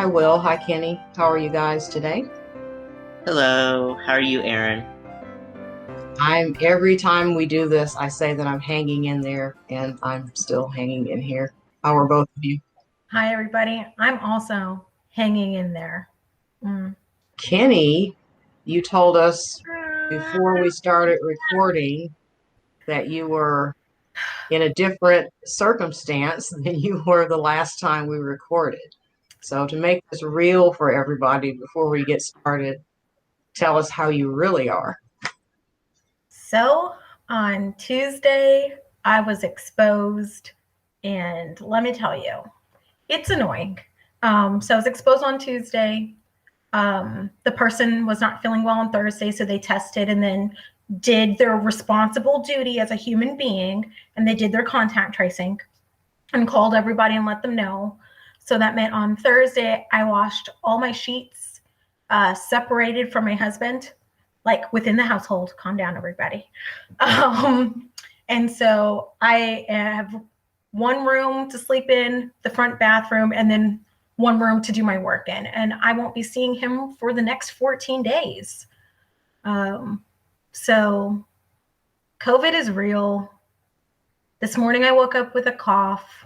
Hi, Will. Hi, Kenny. How are you guys today? Hello, how are you, Erin? Every time we do this, I say that I'm hanging in there, and I'm still hanging in here. How are both of you? Hi, everybody. I'm also hanging in there. Mm. Kenny, you told us before we started recording that you were in a different circumstance than you were the last time we recorded. So, to make this real for everybody before we get started, tell us how you really are. So on Tuesday, I was exposed, and let me tell you, it's annoying. So I was exposed on Tuesday. The person was not feeling well on Thursday, so they tested and then did their responsible duty as a human being, and they did their contact tracing and called everybody and let them know. So that meant on Thursday, I washed all my sheets, separated from my husband, like within the household. Calm down, everybody. And so I have one room to sleep in, the front bathroom, and then one room to do my work in. And I won't be seeing him for the next 14 days. So COVID is real. This morning I woke up with a cough,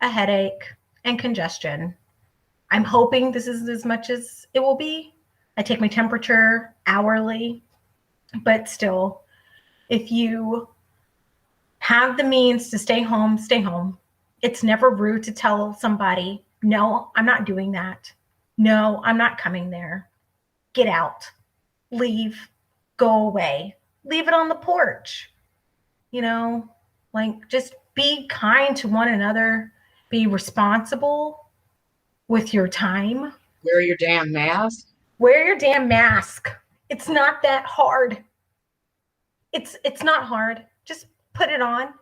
a headache, and congestion. I'm hoping this is as much as it will be. I take my temperature hourly, but still, if you have the means to stay home, stay home. It's never rude to tell somebody, no, I'm not doing that. No, I'm not coming there. Get out, leave, go away, leave it on the porch. Like just be kind to one another, be responsible with your time. Wear your damn mask. Wear your damn mask. It's not that hard. It's not hard. Just put it on.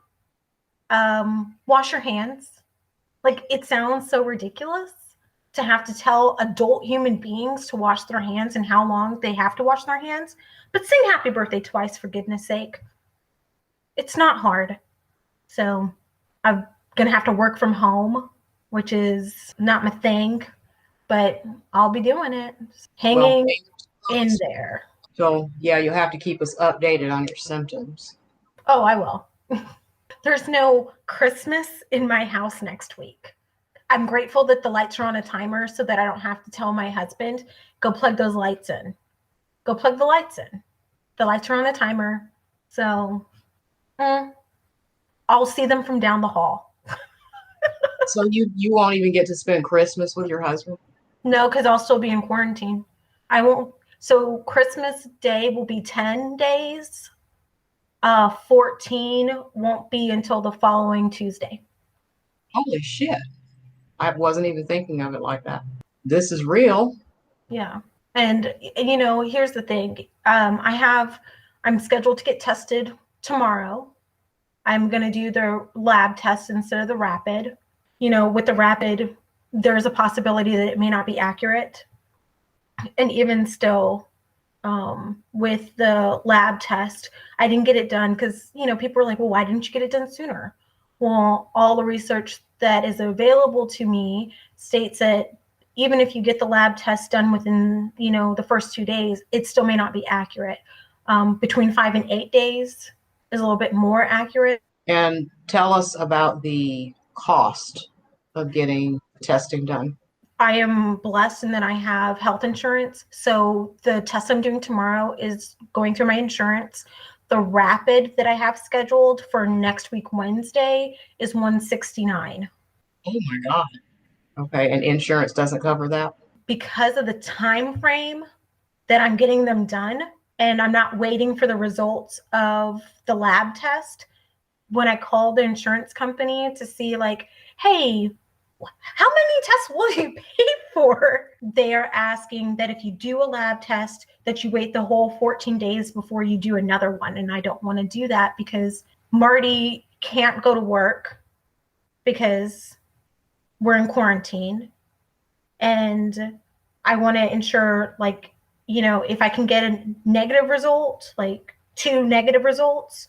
Wash your hands. Like, it sounds so ridiculous to have to tell adult human beings to wash their hands and how long they have to wash their hands. But sing happy birthday twice, for goodness sake. It's not hard. So I'm going to have to work from home, which is not my thing, but I'll be doing it. Hanging in there. So, yeah, you'll have to keep us updated on your symptoms. Oh, I will. There's no Christmas in my house next week. I'm grateful that the lights are on a timer so that I don't have to tell my husband, go plug those lights in. Go plug the lights in. The lights are on a timer. So I'll see them from down the hall. So you won't even get to spend Christmas with your husband? No, because I'll still be in quarantine. I won't. So Christmas Day will be 10 days. 14 won't be until the following Tuesday. Holy shit. I wasn't even thinking of it like that. This is real. Yeah. And, here's the thing. I'm scheduled to get tested tomorrow. I'm going to do the lab test instead of the rapid. With the rapid, there's a possibility that it may not be accurate. And even still, with the lab test, I didn't get it done because, people are like, well, why didn't you get it done sooner? Well, all the research that is available to me states that even if you get the lab test done within, the first 2 days, it still may not be accurate. Between 5 and 8 days is a little bit more accurate. And tell us about the cost of getting testing done. I am blessed in that I have health insurance. So the test I'm doing tomorrow is going through my insurance. The rapid that I have scheduled for next week, Wednesday, is $169. Oh my God. Okay. And insurance doesn't cover that? Because of the time frame that I'm getting them done, and I'm not waiting for the results of the lab test. When I call the insurance company to see, like, hey, how many tests will you pay for? They are asking that if you do a lab test, that you wait the whole 14 days before you do another one. And I don't want to do that because Marty can't go to work because we're in quarantine. And I want to ensure, like, if I can get a negative result, like 2 negative results,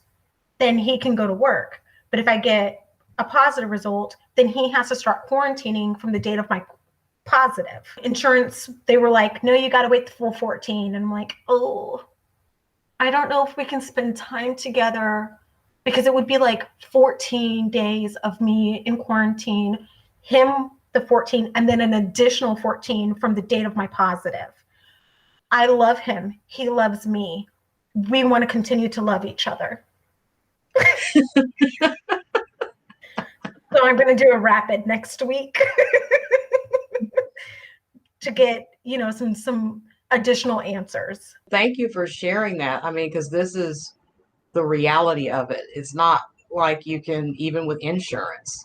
then he can go to work. But if I get a positive result, then he has to start quarantining from the date of my positive. Insurance, they were like, no, you got to wait the full 14. And I'm like, oh, I don't know if we can spend time together, because it would be like 14 days of me in quarantine, him the 14, and then an additional 14 from the date of my positive. I love him. He loves me. We want to continue to love each other. So I'm going to do a rapid next week to get, some additional answers. Thank you for sharing that. I mean, because this is the reality of it. It's not like you can, even with insurance,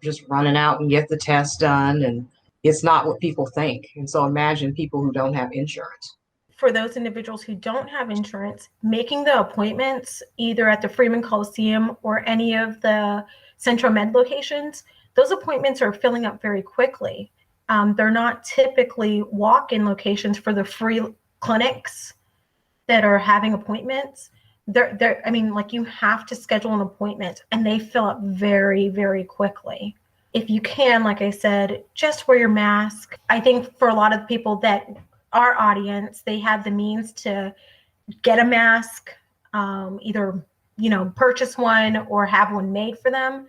just running out and get the test done. And it's not what people think. And so imagine people who don't have insurance. For those individuals who don't have insurance, making the appointments either at the Freeman Coliseum or any of the Central Med locations, those appointments are filling up very quickly. They're not typically walk-in locations for the free clinics that are having appointments. You have to schedule an appointment, and they fill up very, very quickly. If you can, like I said, just wear your mask. I think for a lot of people that our audience, they have the means to get a mask, either, purchase one or have one made for them.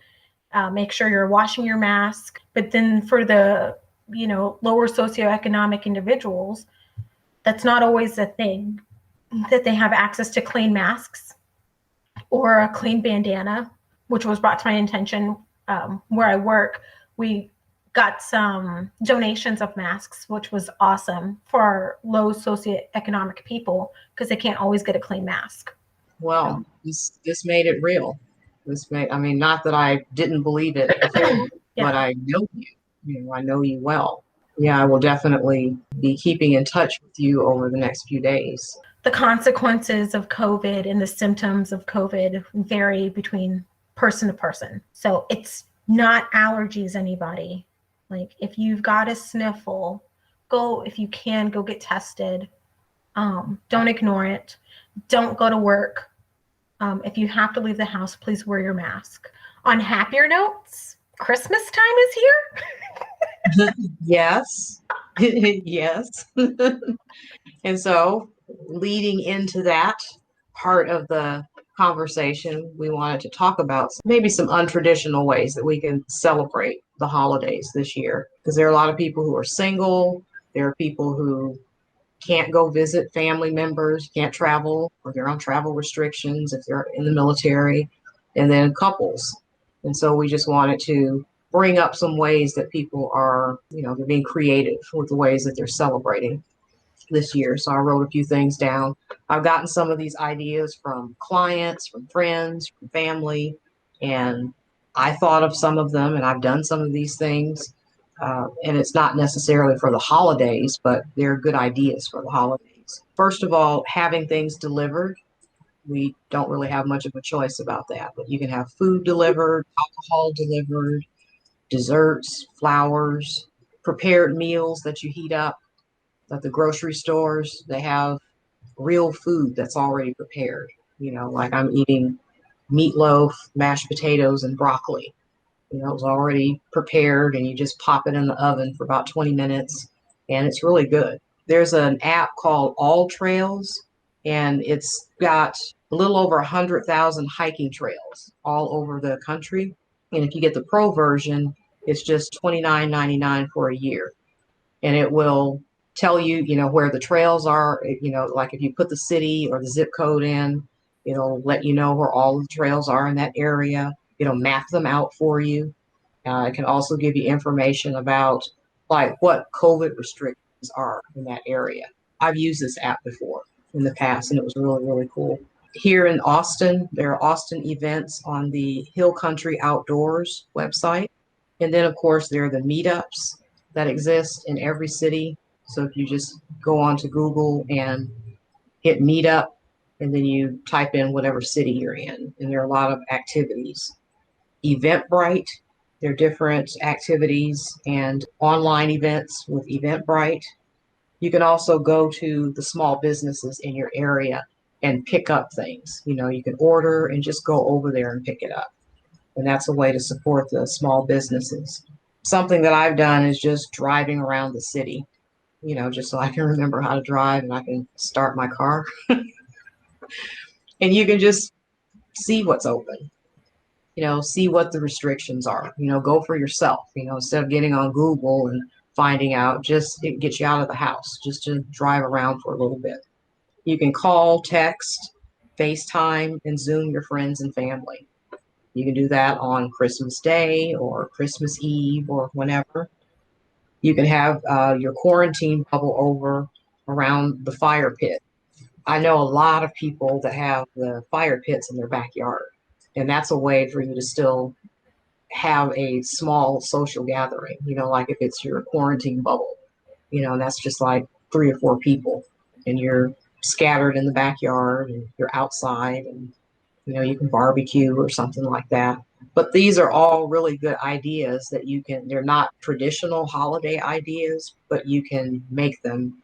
Make sure you're washing your mask. But then for the, lower socioeconomic individuals, that's not always a thing, that they have access to clean masks or a clean bandana, which was brought to my attention where I work. We got some donations of masks, which was awesome for our low socioeconomic people, because they can't always get a clean mask. Well, this made it real. Not that I didn't believe it before, Yeah. but I know you. I know you well. Yeah, I will definitely be keeping in touch with you over the next few days. The consequences of COVID and the symptoms of COVID vary between person to person. So it's not allergies, anybody. Like, if you've got a sniffle, if you can, go get tested. Don't ignore it. Don't go to work. If you have to leave the house, please wear your mask. On happier notes, Christmas time is here. Yes. Yes. And so, leading into that part of the conversation, we wanted to talk about maybe some untraditional ways that we can celebrate the holidays this year. Because there are a lot of people who are single. There are people who can't go visit family members, can't travel, or they're on travel restrictions if they're in the military, and then couples. And so we just wanted to bring up some ways that people are, they're being creative with the ways that they're celebrating this year. So I wrote a few things down. I've gotten some of these ideas from clients, from friends, from family, and I thought of some of them, and I've done some of these things. And it's not necessarily for the holidays, but they're good ideas for the holidays. First of all, having things delivered. We don't really have much of a choice about that, but you can have food delivered, alcohol delivered, desserts, flowers, prepared meals that you heat up. At the grocery stores, they have real food that's already prepared. Like I'm eating meatloaf, mashed potatoes, and broccoli. It's already prepared, and you just pop it in the oven for about 20 minutes, and it's really good. There's an app called All Trails, and it's got a little over 100,000 hiking trails all over the country. And if you get the pro version, it's just $29.99 for a year. And it will tell you, where the trails are. Like if you put the city or the zip code in, it'll let you know where all the trails are in that area. It'll map them out for you. It can also give you information about like what COVID restrictions are in that area. I've used this app before in the past, and it was really, really cool. Here in Austin, there are Austin events on the Hill Country Outdoors website. And then, of course, there are the meetups that exist in every city. So if you just go on to Google and hit meetup, and then you type in whatever city you're in, and there are a lot of activities. Eventbrite, there are different activities and online events with Eventbrite. You can also go to the small businesses in your area and pick up things. You can order and just go over there and pick it up. And that's a way to support the small businesses. something that I've done is just driving around the city, just so I can remember how to drive and I can start my car. And you can just see what's open, see what the restrictions are, go for yourself, instead of getting on Google and finding out, just it gets you out of the house, just to drive around for a little bit. You can call, text, FaceTime, and Zoom your friends and family. You can do that on Christmas Day or Christmas Eve or whenever. You can have your quarantine bubble over around the fire pit. I know a lot of people that have the fire pits in their backyard, and that's a way for you to still have a small social gathering, like if it's your quarantine bubble, and that's just like 3 or 4 people, and you're scattered in the backyard and you're outside, and you can barbecue or something like that. But these are all really good ideas that they're not traditional holiday ideas, but you can make them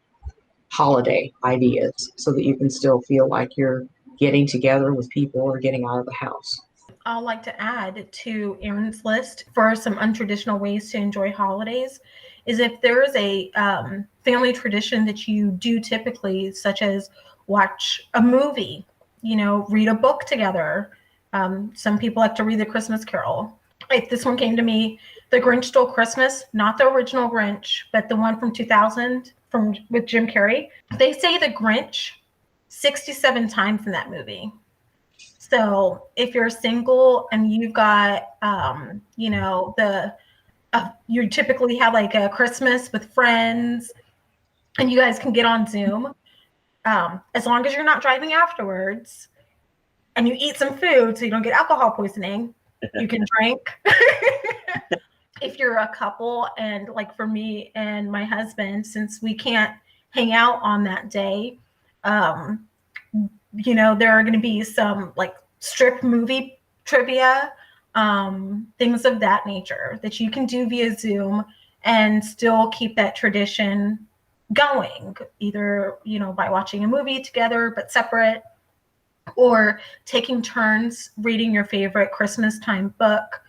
holiday ideas so that you can still feel like you're getting together with people or getting out of the house. I'd like to add to Erin's list for some untraditional ways to enjoy holidays is if there is a family tradition that you do typically, such as watch a movie, read a book together. Some people like to read the Christmas Carol. Like this one came to me, The Grinch Stole Christmas, not the original Grinch, but the one from 2000 with Jim Carrey. They say the Grinch 67 times in that movie. So if you're single and you've got, you typically have like a Christmas with friends and you guys can get on Zoom, as long as you're not driving afterwards and you eat some food so you don't get alcohol poisoning, you can drink. If you're a couple, and like for me and my husband, since we can't hang out on that day, there are going to be some like strip movie trivia, things of that nature that you can do via Zoom and still keep that tradition going, either, by watching a movie together but separate, or taking turns reading your favorite Christmas time book,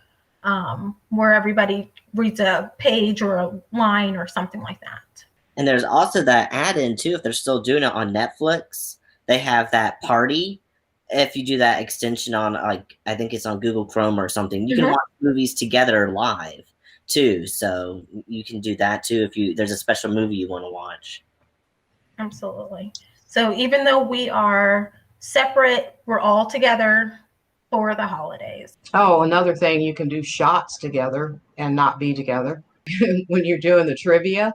where everybody reads a page or a line or something like that. And there's also that add-in too, if they're still doing it on Netflix, they have that party. If you do that extension on, like, I think it's on Google Chrome or something, you can watch movies together live too. So you can do that too if there's a special movie you want to watch. Absolutely. So even though we are separate, we're all together for the holidays. Oh, another thing, you can do shots together and not be together. When you're doing the trivia,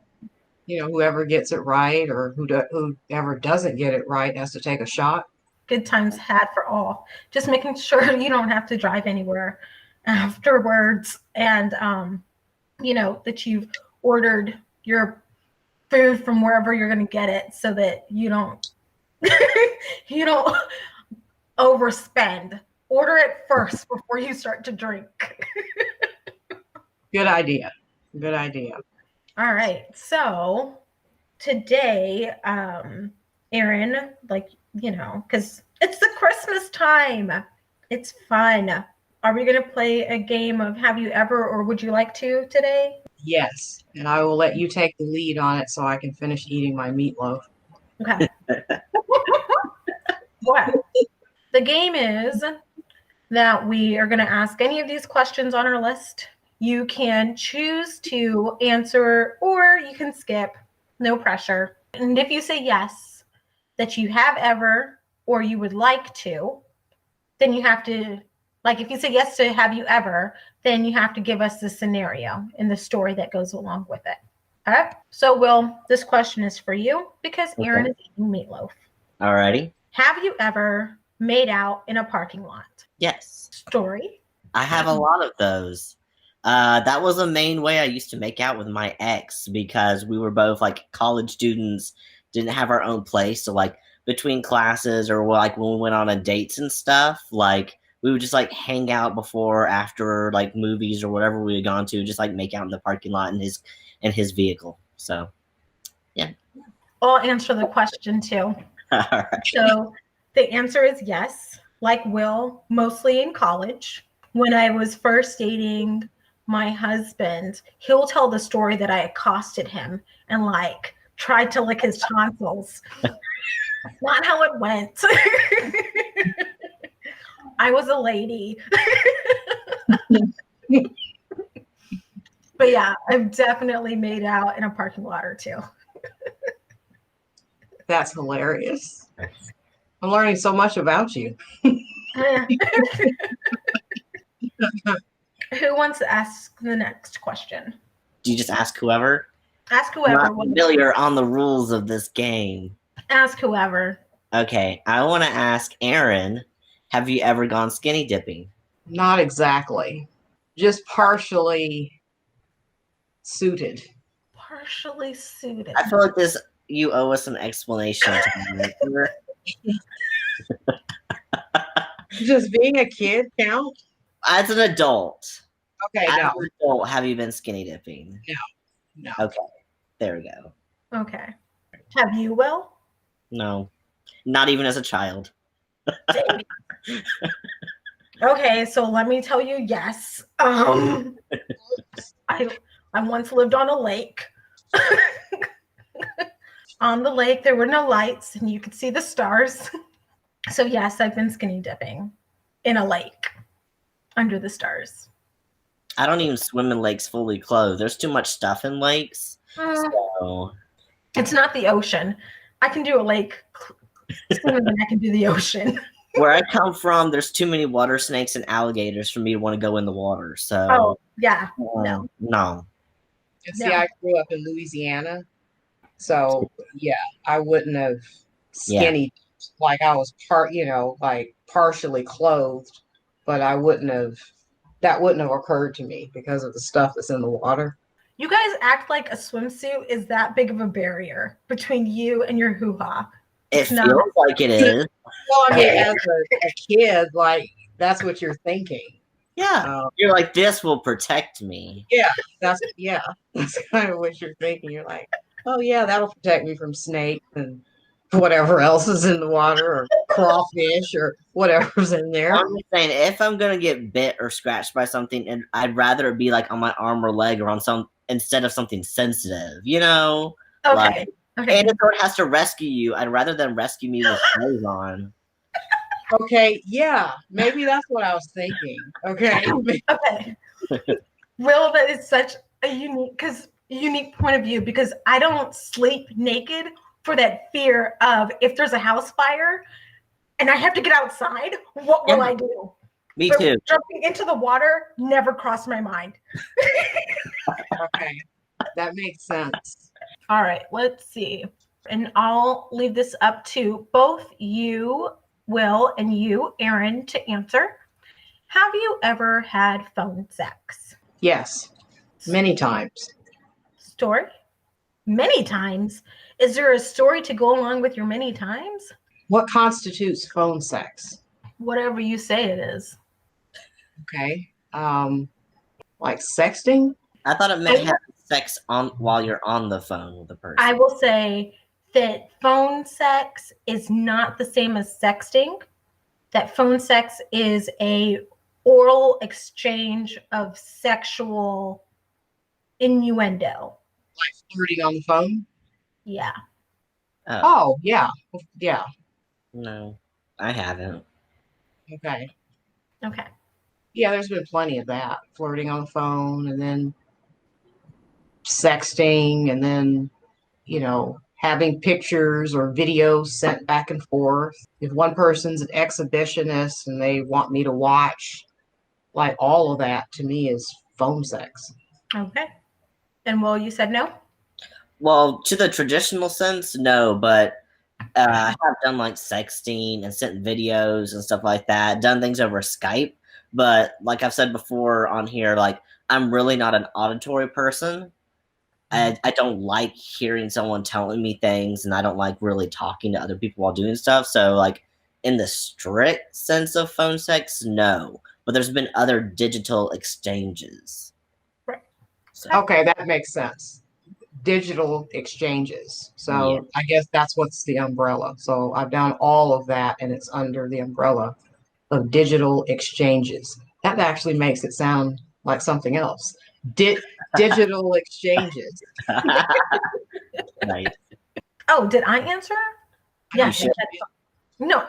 whoever gets it right or whoever doesn't get it right has to take a shot. Good times had for all. Just making sure you don't have to drive anywhere afterwards, and that you've ordered your food from wherever you're going to get it, so that you don't overspend. Order it first before you start to drink. Good idea. All right. So today, Erin, because it's the Christmas time. It's fun. Are we going to play a game of Have You Ever, or would you like to today? Yes. And I will let you take the lead on it so I can finish eating my meatloaf. Okay. What? The game is that we are going to ask any of these questions on our list. You can choose to answer or you can skip. No pressure. And if you say yes, that you have ever or you would like to, then you have to, like if you say yes to have you ever, then you have to give us the scenario and the story that goes along with it. All right. So, Will, this question is for you because Erin is eating meatloaf. Alrighty. Have you ever made out in a parking lot? Yes. Story? I have a lot of those. That was the main way I used to make out with my ex, because we were both like college students, didn't have our own place. So like between classes or like when we went on a dates and stuff, like we would just like hang out before, after like movies or whatever we had gone to, just like make out in the parking lot in his vehicle. So yeah. I'll answer the question too. All right. So the answer is yes. Like Will, mostly in college. When I was first dating my husband, he'll tell the story that I accosted him and like tried to lick his tonsils. Not how it went. I was a lady. But yeah, I've definitely made out in a parking lot or two. That's hilarious. I'm learning so much about you. Who wants to ask the next question? Do you just ask whoever? Ask I'm whoever. not familiar on the rules of this game. Ask whoever. Okay, I want to ask Erin, have you ever gone skinny dipping? Not exactly. Just partially suited. Partially suited. I feel like you owe us some explanation. Just being a kid count? As an adult. Okay, As no. an adult, have you been skinny dipping? No. Okay, there we go. Okay. Have you, Will? No, not even as a child. Okay, so let me tell you, yes. I once lived on a lake. On the lake, there were no lights, and you could see the stars. So yes, I've been skinny dipping in a lake under the stars. I don't even swim in lakes fully clothed. There's too much stuff in lakes. So it's not the ocean. I can do a lake sooner than I can do the ocean. Where I come from, there's too many water snakes and alligators for me to want to go in the water. So yeah, no. And see, I grew up in Louisiana, so yeah, I wouldn't have skinny like I was like partially clothed, but that wouldn't have occurred to me because of the stuff that's in the water. You guys act like a swimsuit is that big of a barrier between you and your hoo-ha. It feels like it is. Well, I mean, as a kid, like that's what you're thinking. Yeah, you're like, this will protect me. Yeah, that's kind of what you're thinking. You're like, oh yeah, that'll protect me from snakes and whatever else is in the water, or crawfish, or whatever's in there. I'm just saying, if I'm gonna get bit or scratched by something, and I'd rather it be like on my arm or leg or on instead of something sensitive, you know? Okay. And if someone has to rescue you, I'd rather them rescue me with clothes on. Okay, yeah, maybe that's what I was thinking. Okay. Okay. Will, that is such a unique point of view, because I don't sleep naked for that fear of if there's a house fire and I have to get outside, what will I do? Me too. Jumping into the water never crossed my mind. Okay, that makes sense. All right, let's see. And I'll leave this up to both you, Will, and you, Erin, to answer. Have you ever had phone sex? Yes, many times. Story? Many times? Is there a story to go along with your many times? What constitutes phone sex? Whatever you say it is. Okay. Like sexting? I thought it meant having sex while you're on the phone with the person. I will say that phone sex is not the same as sexting. That phone sex is a oral exchange of sexual innuendo. Like flirting on the phone? Yeah. Oh, yeah. Yeah. No, I haven't. Okay. Okay. Yeah, there's been plenty of that. Flirting on the phone, and then sexting, and then, having pictures or videos sent back and forth. If one person's an exhibitionist and they want me to watch, like all of that to me is phone sex. Okay. And Will, you said no? Well, to the traditional sense, no, but I have done like sexting and sent videos and stuff like that, done things over Skype. But like I've said before on here, like I'm really not an auditory person. I don't like hearing someone telling me things, and I don't like really talking to other people while doing stuff. So like in the strict sense of phone sex, no. But there's been other digital exchanges. Right. So. Okay, that makes sense. Digital exchanges. So yeah. I guess that's what's the umbrella. So I've done all of that, and it's under the umbrella of digital exchanges. That actually makes it sound like something else. Digital exchanges. Nice. Oh, did I answer? You Yes. should. No,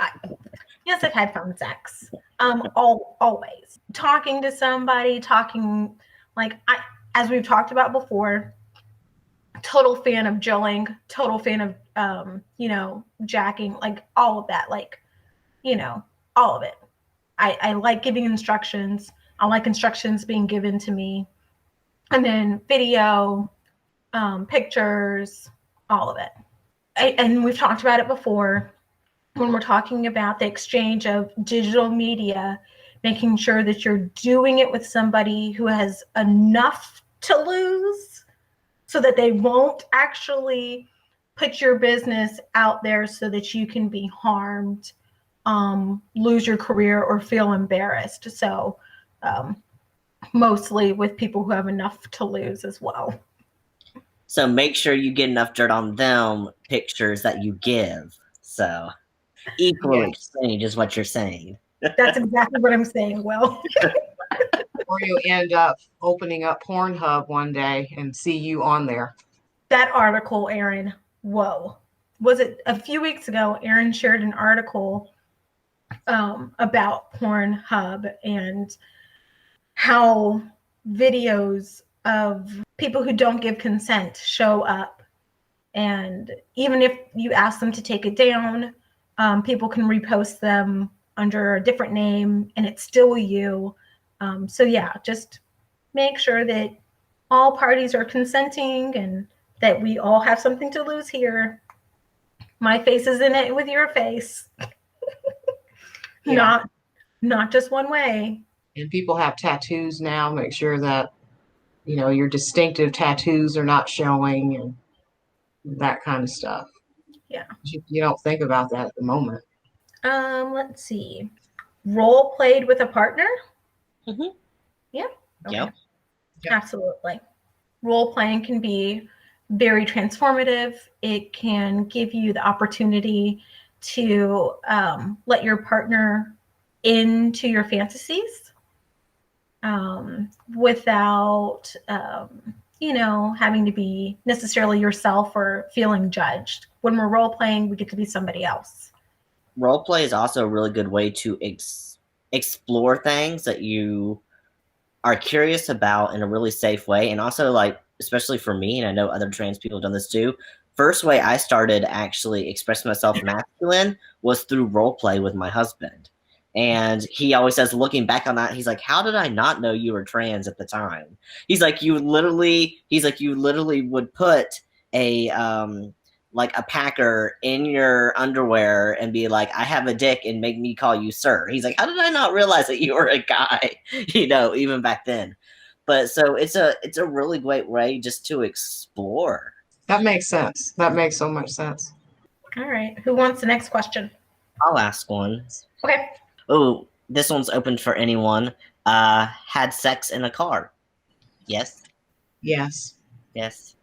yes, I've had phone sex. Always talking to somebody, as we've talked about before. Total fan of jilling. Total fan of jacking. Like all of that. All of it. I like giving instructions. I like instructions being given to me, and then video, pictures, all of it. And we've talked about it before. When we're talking about the exchange of digital media, making sure that you're doing it with somebody who has enough to lose so that they won't actually put your business out there so that you can be harmed, lose your career, or feel embarrassed. So mostly with people who have enough to lose as well. So make sure you get enough dirt on them pictures that you give. So equal exchange is what you're saying. That's exactly what I'm saying, Will. Or you end up opening up Pornhub one day and see you on there. That article, Erin, whoa. Was it a few weeks ago? Erin shared an article about Pornhub and how videos of people who don't give consent show up. And even if you ask them to take it down, people can repost them under a different name and it's still you. So yeah, just make sure that all parties are consenting and that we all have something to lose here. My face is in it with your face. Yeah. Not just one way. And people have tattoos now. Make sure that, your distinctive tattoos are not showing and that kind of stuff. Yeah. You don't think about that at the moment. Let's see. Role played with a partner? Mm-hmm. Yeah. Okay. Yep. Absolutely. Role playing can be very transformative. It can give you the opportunity to let your partner into your fantasies without, having to be necessarily yourself or feeling judged. When we're role playing, we get to be somebody else. Role play is also a really good way to explore things that you are curious about in a really safe way. And also, especially for me, and I know other trans people have done this too, first way I started actually expressing myself masculine was through role play with my husband. And he always says, looking back on that, he's like, how did I not know you were trans at the time? He's like, you literally would put a packer in your underwear and be like, I have a dick, and make me call you sir. He's like, how did I not realize that you were a guy? Even back then. But so it's a really great way just to explore. That makes sense. That makes so much sense. All right. Who wants the next question? I'll ask one. Okay. Oh, this one's open for anyone. Had sex in a car? Yes. Yes. Yes.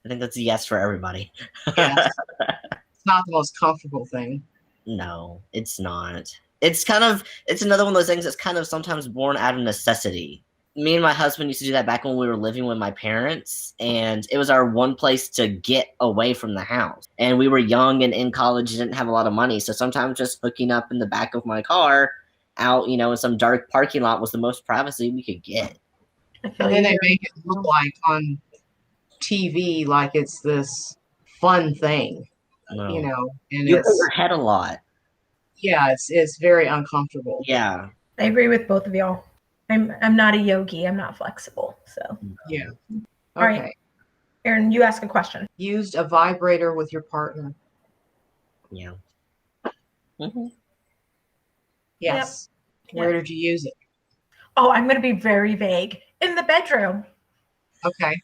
I think that's a yes for everybody. Yes. It's not the most comfortable thing. No, it's not. It's another one of those things that's kind of sometimes born out of necessity. Me and my husband used to do that back when we were living with my parents, and it was our one place to get away from the house. And we were young and in college and didn't have a lot of money, so sometimes just hooking up in the back of my car out, in some dark parking lot was the most privacy we could get. And then they make it look like on TV like it's this fun thing, No. and you hit your head a lot. Yeah, it's very uncomfortable. Yeah. I agree with both of y'all. I'm not a yogi. I'm not flexible. So yeah. Okay. All right. Erin, you ask a question. Used a vibrator with your partner? Yeah. Mm-hmm. Yes. Yep. Where did you use it? Oh, I'm going to be very vague. In the bedroom. Okay.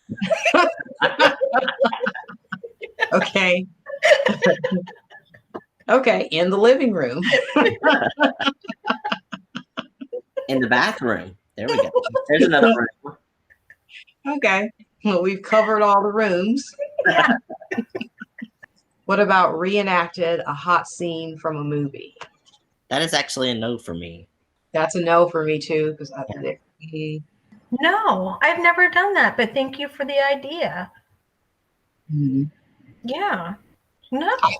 Okay. Okay, in the living room. In the bathroom. There we go. There's another room. Okay. Well, we've covered all the rooms. Yeah. What about reenacted a hot scene from a movie? That is actually a no for me. That's a no for me too, because No, I've never done that, but thank you for the idea. Mhm. Yeah. No. I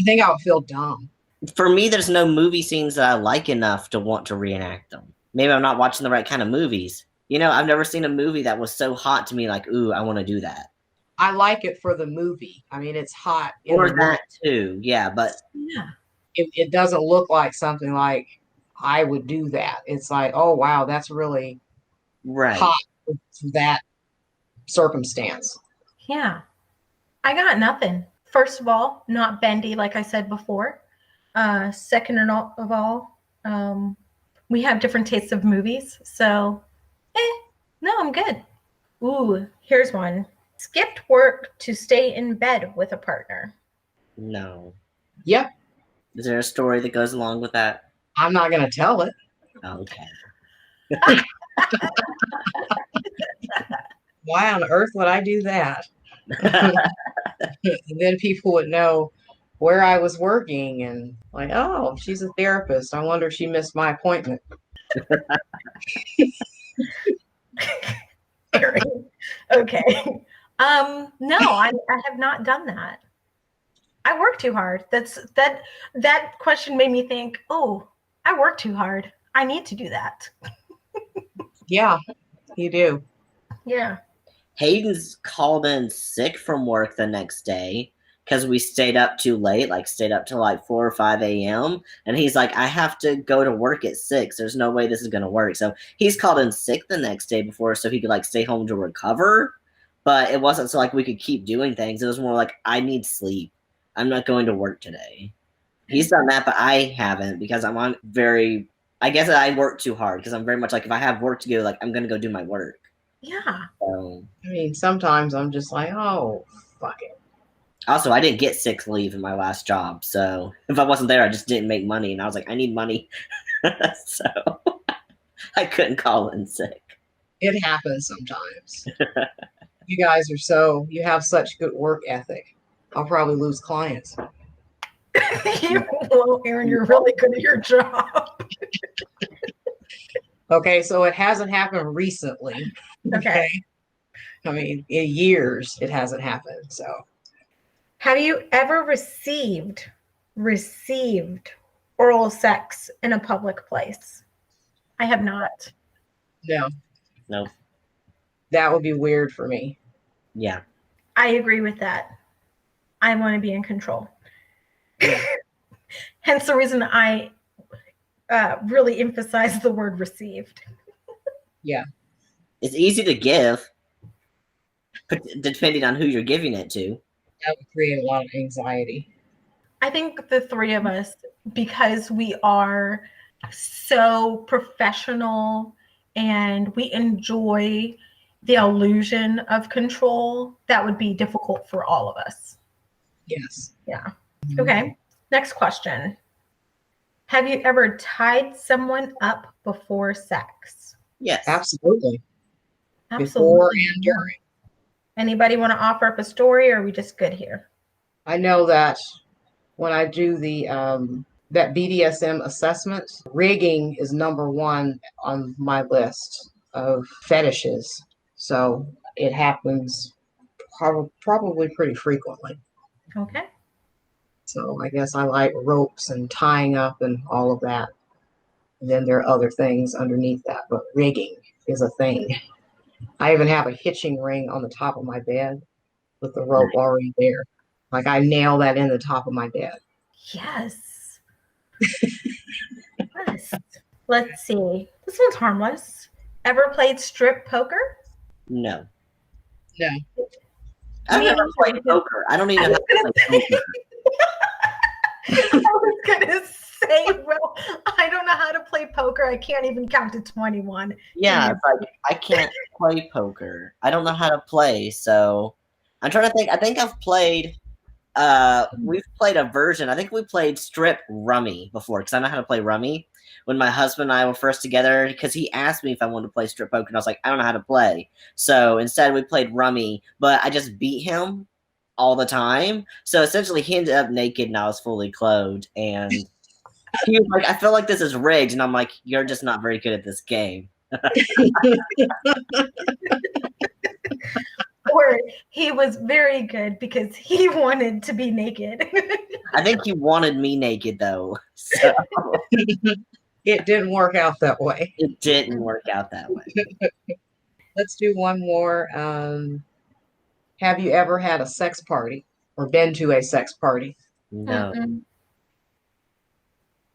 think I would feel dumb. For me, there's no movie scenes that I like enough to want to reenact them. Maybe I'm not watching the right kind of movies. I've never seen a movie that was so hot to me, like, ooh, I want to do that. I like it for the movie. I mean, it's hot in Or the movie. that too, yeah. But Yeah. It doesn't look like something like I would do that. It's like, oh wow, that's really right, hot for that circumstance. Yeah. I got nothing. First of all, not bendy, like I said before. Second of all, we have different tastes of movies. So, no, I'm good. Ooh, here's one. Skipped work to stay in bed with a partner. no. Yep, Is there a story that goes along with that? I'm not going to tell it. Okay. Why on earth would I do that? And then people would know where I was working and like, oh, she's a therapist. I wonder if she missed my appointment. Okay. No, I have not done that. I work too hard. That question made me think, oh, I work too hard. I need to do that. Yeah, you do. Yeah. Hayden's called in sick from work the next day because we stayed up too late, like stayed up till like 4 or 5 a.m. And he's like, I have to go to work at 6. There's no way this is going to work. So he's called in sick the next day before so he could like stay home to recover. But it wasn't so like we could keep doing things. It was more like, I need sleep. I'm not going to work today. He's done that, but I haven't because I'm on very, I guess I work too hard because I'm very much like, if I have work to do, like I'm going to go do my work. Yeah. So, I mean, sometimes I'm just like, oh, fuck it. also, I didn't get sick leave in my last job, so if I wasn't there, I just didn't make money, and I was like, I need money, so I couldn't call in sick. It happens sometimes. You have such good work ethic. I'll probably lose clients. Well, Erin, you're really good at your job. Okay, so it hasn't happened recently. Okay. I mean, in years, it hasn't happened. So, Have you ever received oral sex in a public place? I have not. no, No, that would be weird for me. yeah, I agree with that. I want to be in control. Yeah. Hence the reason I really emphasize the word received. Yeah. it's easy to give, depending on who you're giving it to. That would create a lot of anxiety. I think the three of us, because we are so professional and we enjoy the illusion of control, that would be difficult for all of us. Yes. Yeah. Okay. Next question. Have you ever tied someone up before sex? Yes, Absolutely. Absolutely. Before and during. Anybody want to offer up a story, or are we just good here? I know that when I do the that BDSM assessment, rigging is number one on my list of fetishes. So it happens probably pretty frequently. Okay. So I guess I like ropes and tying up and all of that. And then there are other things underneath that, but rigging is a thing. I even have a hitching ring on the top of my bed with the rope already there. Like I nail that in the top of my bed. Yes. Yes. Let's see. This one's harmless. Ever played strip poker? no. No. I've Me never played neither. poker. I don't even know how to play poker. I was gonna say, well, I don't know how to play poker. I can't even count to 21. Yeah, it's like I can't play poker. I don't know how to play, so I'm trying to think. I think I've played we've played a version. I think we played strip rummy before because I know how to play rummy. When my husband and I were first together, because he asked me if I wanted to play strip poker, and I was like, I don't know how to play. So instead, we played rummy, but I just beat him all the time. So essentially, he ended up naked, and I was fully clothed. And he was like, I feel like this is rigged, and I'm like, you're just not very good at this game. Or he was very good because he wanted to be naked. I think he wanted me naked though, so It didn't work out that way. it didn't work out that way. Let's do one more. Have you ever had a sex party or been to a sex party? No. Mm-mm.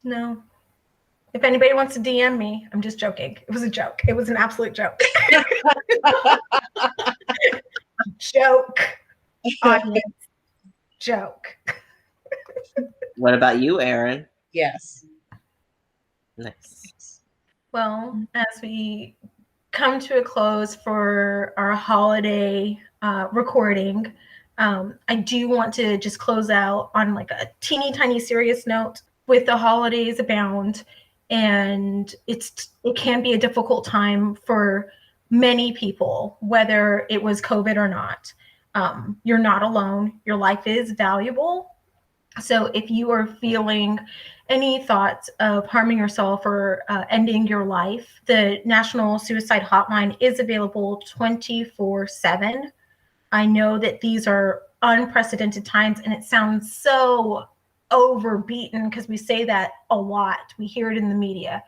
No. If anybody wants to DM me, I'm just joking. It was a joke. It was an absolute joke. Joke. Audience. Joke. What about you, Erin? Yes. Nice. Well, as we come to a close for our holiday recording, I do want to just close out on like a teeny tiny serious note. With the holidays abound, and it can be a difficult time for many people, whether it was COVID or not. You're not alone. Your life is valuable. So if you are feeling any thoughts of harming yourself or ending your life, the National Suicide Hotline is available 24/7. I know that these are unprecedented times, and it sounds so overbeaten because we say that a lot. We hear it in the media.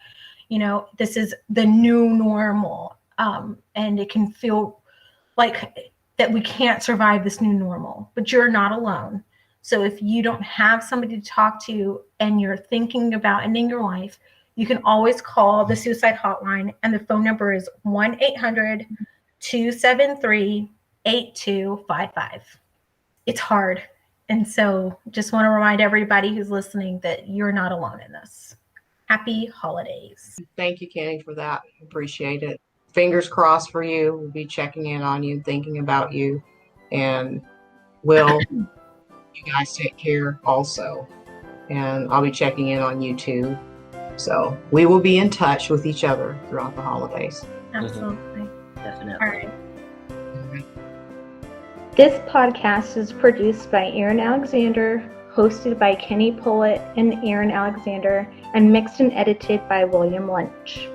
You know, this is the new normal, and it can feel like that we can't survive this new normal, but you're not alone. So if you don't have somebody to talk to and you're thinking about ending your life, you can always call the suicide hotline, and the phone number is 1-800-273-8255. It's hard. And so just want to remind everybody who's listening that you're not alone in this. Happy holidays. Thank you, Kenny, for that. Appreciate it. Fingers crossed for you. We'll be checking in on you, thinking about you. And Will, you guys take care also. And I'll be checking in on you too. So we will be in touch with each other throughout the holidays. Absolutely. Definitely. All right. This podcast is produced by Erin Alexander, hosted by Kenny Pullett and Erin Alexander, and mixed and edited by William Lynch.